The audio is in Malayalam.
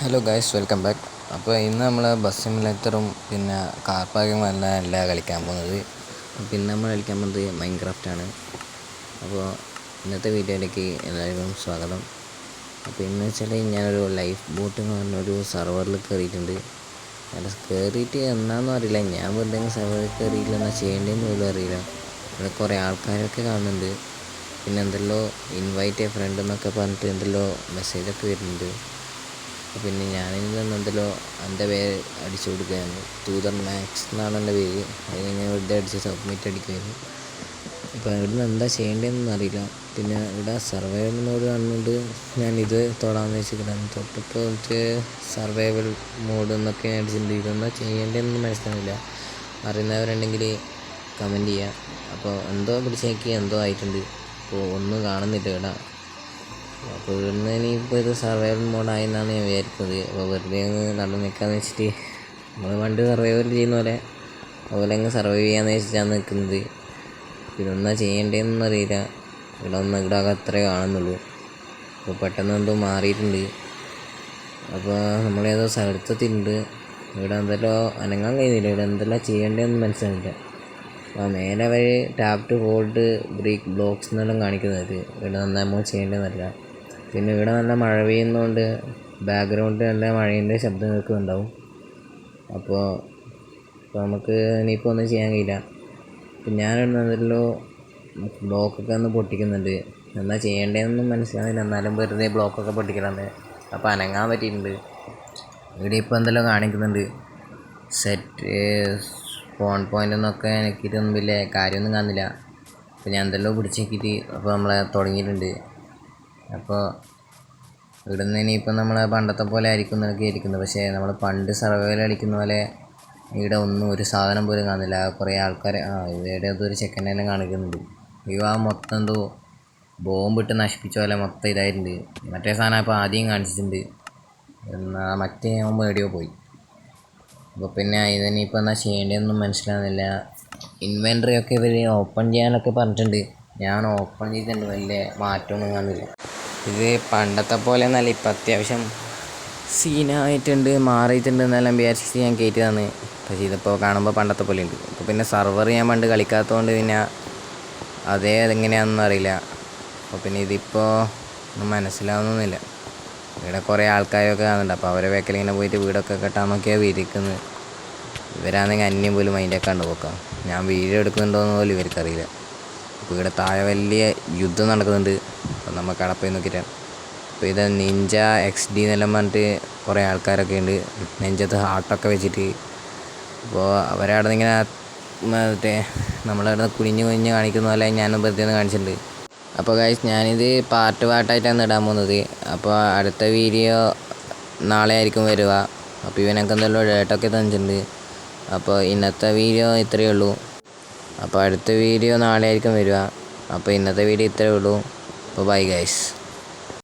Hello guys, welcome back. അപ്പോൾ ഇന്ന് നമ്മൾ ബസ് സിമുലേറ്ററും പിന്നെ കാർ പാർക്കിങ്ങും അല്ല കളിക്കാൻ പോകുന്നത്. പിന്നെ നമ്മൾ കളിക്കാൻ പോകുന്നത് മൈൻക്രാഫ്റ്റാണ്. അപ്പോൾ ഇന്നത്തെ വീഡിയോയിലേക്ക് എല്ലാവർക്കും സ്വാഗതം. അപ്പോൾ ഇന്ന് വെച്ചാൽ ഞാനൊരു ലൈഫ് ബോട്ട് എന്ന് പറഞ്ഞൊരു സെർവറിൽ കയറിയിട്ടുണ്ട്. അവിടെ കയറിയിട്ട് എന്നാന്നും അറിയില്ല, ഞാൻ വെറുതെ സെർവറിൽ കയറിയില്ല, എന്നാൽ ചെയ്യേണ്ടതെന്ന് പോലും അറിയില്ല. ഇവിടെ കുറേ ആൾക്കാരൊക്കെ കാണുന്നുണ്ട്. പിന്നെ എന്തെല്ലോ ഇൻവൈറ്റ് എ ഫ്രണ്ട് എന്നൊക്കെ പറഞ്ഞിട്ട് എന്തെല്ലോ മെസ്സേജൊക്കെ വരുന്നുണ്ട്. പിന്നെ ഞാനിൽ എന്തെല്ലോ എൻ്റെ പേര് അടിച്ചു കൊടുക്കുകയാണ്. തൂതർ മാക്സ് എന്നാണ് എൻ്റെ പേര്. അതിന് ഞാൻ വെറുതെ അടിച്ച് സബ്മിറ്റ് അടിക്കുമായിരുന്നു. അപ്പോൾ ഇവിടുന്ന് എന്താ ചെയ്യേണ്ടതെന്നൊന്നും അറിയില്ല. പിന്നെ ഇവിടെ സർവൈവൽ മോഡ് കാണുന്നുണ്ട്. ഞാനിത് തൊടാമെന്ന് വെച്ചിട്ടാണ് തൊട്ടപ്പോൾ എനിക്ക് സർവൈവൽ മോഡ് എന്നൊക്കെ അടിച്ചിട്ടുണ്ട്. ഇതെന്താ ചെയ്യേണ്ടതെന്ന് മനസ്സിലാവില്ല. അറിയുന്നവരുണ്ടെങ്കിൽ കമൻറ്റ് ചെയ്യുക. അപ്പോൾ എന്തോ പിടിച്ചേക്ക് എന്തോ ആയിട്ടുണ്ട്. അപ്പോൾ ഒന്നും കാണുന്നില്ല ഇവിടെ. അപ്പോൾ ഇവിടുന്ന് ഇനിയിപ്പോൾ ഇത് സർവൈവൽ മോഡായെന്നാണ് ഞാൻ വിചാരിക്കുന്നത്. അപ്പോൾ വെറുതെ ഒന്ന് നടന്നു നിൽക്കാമെന്ന് വെച്ചിട്ട് നമ്മൾ പണ്ട് സർവൈവൽ ചെയ്യുന്ന പോലെ അതുപോലെ അങ്ങ് സർവൈവ് ചെയ്യാമെന്ന് വെച്ചിട്ടാണ് നിൽക്കുന്നത്. ഇതൊന്നാ ചെയ്യേണ്ടതെന്നൊന്നും അറിയില്ല. ഇവിടെ അത്രേ കാണുന്നുള്ളൂ. അപ്പോൾ പെട്ടെന്ന് എന്തോ മാറിയിട്ടുണ്ട്. അപ്പോൾ നമ്മളേതോ സ്ഥലത്തെത്തിയിട്ടുണ്ട്. ഇവിടെ എന്തെല്ലോ അനങ്ങാൻ കഴിയുന്നില്ല. ഇവിടെ എന്തെല്ലാം ചെയ്യേണ്ടതെന്ന് മനസ്സിലായില്ല. അപ്പോൾ മേലെ വഴി tap to hold break blocks എന്നെല്ലാം കാണിക്കുന്നത്. ഇവിടെ നന്നായി ചെയ്യേണ്ടതെന്നല്ല. പിന്നെ ഇവിടെ നല്ല മഴ പെയ്യുന്നതുകൊണ്ട് ബാക്ക്ഗ്രൗണ്ടിൽ നല്ല മഴേൻ്റെ ശബ്ദം കേൾക്കുന്നുണ്ടാവും. അപ്പോൾ നമുക്ക് ഇനിയിപ്പോൾ ഒന്നും ചെയ്യാൻ കഴിയില്ല. അപ്പം ഞാനിടുന്നതിലോ ബ്ലോക്കൊക്കെ ഒന്ന് പൊട്ടിക്കുന്നുണ്ട്. എന്താ ചെയ്യേണ്ടതെന്നൊന്നും മനസ്സിലാകുന്നില്ല. എന്നാലും വെറുതെ ബ്ലോക്കൊക്കെ പൊട്ടിക്കലാണ്. അപ്പോൾ അനങ്ങാൻ പറ്റിയിട്ടുണ്ട്. ഇവിടെ ഇപ്പോൾ എന്തെല്ലോ കാണിക്കുന്നുണ്ട്. സെറ്റ് സ്പോൺ പോയിൻ്റ് എന്നൊക്കെ എനിക്കിട്ടൊന്നും വലിയ കാര്യമൊന്നും കാണുന്നില്ല. അപ്പോൾ ഞാൻ എന്തെല്ലോ പിടിച്ചേക്കിയിട്ട് അപ്പോൾ നമ്മളെ തുടങ്ങിയിട്ടുണ്ട്. അപ്പോൾ ഇവിടുന്ന് ഇനിയിപ്പോൾ നമ്മൾ പണ്ടത്തെ പോലെ ആയിരിക്കും എന്നൊക്കെ ഇരിക്കുന്നത്. പക്ഷേ നമ്മൾ പണ്ട് സർവൈവൽ കളിക്കുന്ന പോലെ ഇവിടെ ഒന്നും ഒരു സാധനം പോലും കാണുന്നില്ല. കുറേ ആൾക്കാർ ഇവിടെ അതൊരു ചെക്കൻ തന്നെ കാണിക്കുന്നുണ്ട്. മൊത്തം എന്തോ ബോംബിട്ട് നശിപ്പിച്ച പോലെ മൊത്തം ഇതായിട്ടുണ്ട്. മറ്റേ സാധനം ഇപ്പോൾ ആദ്യം കാണിച്ചിട്ടുണ്ട്. എന്നാൽ മറ്റേ ആകുമ്പോൾ എവിടെയോ പോയി. അപ്പോൾ പിന്നെ ഇതിനിപ്പോൾ എന്താ ചെയ്യേണ്ടതെന്നൊന്നും മനസ്സിലാകുന്നില്ല. ഇൻവെൻട്രി ഒക്കെ ഇവർ ഓപ്പൺ ചെയ്യാനൊക്കെ പറഞ്ഞിട്ടുണ്ട്. ഞാൻ ഓപ്പൺ ചെയ്തിട്ടുണ്ട്. വലിയ മാറ്റമൊന്നും കാണുന്നില്ല. ഇത് പണ്ടത്തെ പോലെ എന്നല്ല, ഇപ്പം അത്യാവശ്യം സീനായിട്ടുണ്ട്, മാറിയിട്ടുണ്ട് എന്നെല്ലാം വിചാരിച്ചിട്ട് ഞാൻ കയറ്റിയതാണ്. പക്ഷേ ഇതിപ്പോൾ കാണുമ്പോൾ പണ്ടത്തെ പോലെ ഉണ്ട്. അപ്പോൾ പിന്നെ സർവർ ഞാൻ പണ്ട് കളിക്കാത്തതുകൊണ്ട് പിന്നെ അതെങ്ങനെയാണെന്നൊന്നും അറിയില്ല. അപ്പോൾ പിന്നെ ഇതിപ്പോൾ ഒന്നും മനസ്സിലാവുന്നൊന്നുമില്ല. ഇവിടെ കുറേ ആൾക്കാരൊക്കെ കാണുന്നുണ്ട്. അപ്പോൾ അവരെ വേക്കലിങ്ങനെ പോയിട്ട് വീടൊക്കെ കെട്ടാൻ നോക്കിയാൽ ഇരിക്കുന്നത്. ഇവരാണെങ്കിൽ അന്യം പോലും മൈൻഡൊക്കെ കണ്ടു പോക്കാം. ഞാൻ വീഡിയോ എടുക്കുന്നുണ്ടോയെന്ന് പോലും ഇവർക്കറിയില്ല. അപ്പോൾ ഇവിടെ താഴെ വലിയ യുദ്ധം നടക്കുന്നുണ്ട്. അപ്പോൾ നമുക്ക് അവിടെ പോയി നോക്കിയിട്ടാണ്. അപ്പോൾ ഇത് നിഞ്ച XD എന്നെല്ലാം പറഞ്ഞിട്ട് കുറേ ആൾക്കാരൊക്കെ ഉണ്ട്. നെഞ്ചത്ത് ഹാർട്ടൊക്കെ വെച്ചിട്ട്. അപ്പോൾ അവരവിടെ നിന്ന് ഇങ്ങനെ മറ്റേ നമ്മളവിടെ കുനിഞ്ഞ് കാണിക്കുന്ന പോലെ ഞാനും വെറുതെ ഒന്ന് കാണിച്ചിട്ടുണ്ട്. അപ്പോൾ ഗൈസ്, ഞാനിത് പാർട്ടായിട്ടാണ് ഇടാൻ പോകുന്നത്. അപ്പോൾ അടുത്ത വീഡിയോ നാളെ ആയിരിക്കും വരിക. അപ്പോൾ ഇവനൊക്കെ എന്തെല്ലോ ഡേറ്റൊക്കെ തന്നിട്ടുണ്ട്. അപ്പോൾ ഇന്നത്തെ വീഡിയോ ഇത്രയേ ഉള്ളൂ. അപ്പോൾ അടുത്ത വീഡിയോ നാളെ ആയിരിക്കും വരിക. അപ്പോൾ ഇന്നത്തെ വീഡിയോ ഇത്രയേ ഉള്ളൂ. അപ്പോൾ ബൈ ഗൈസ്.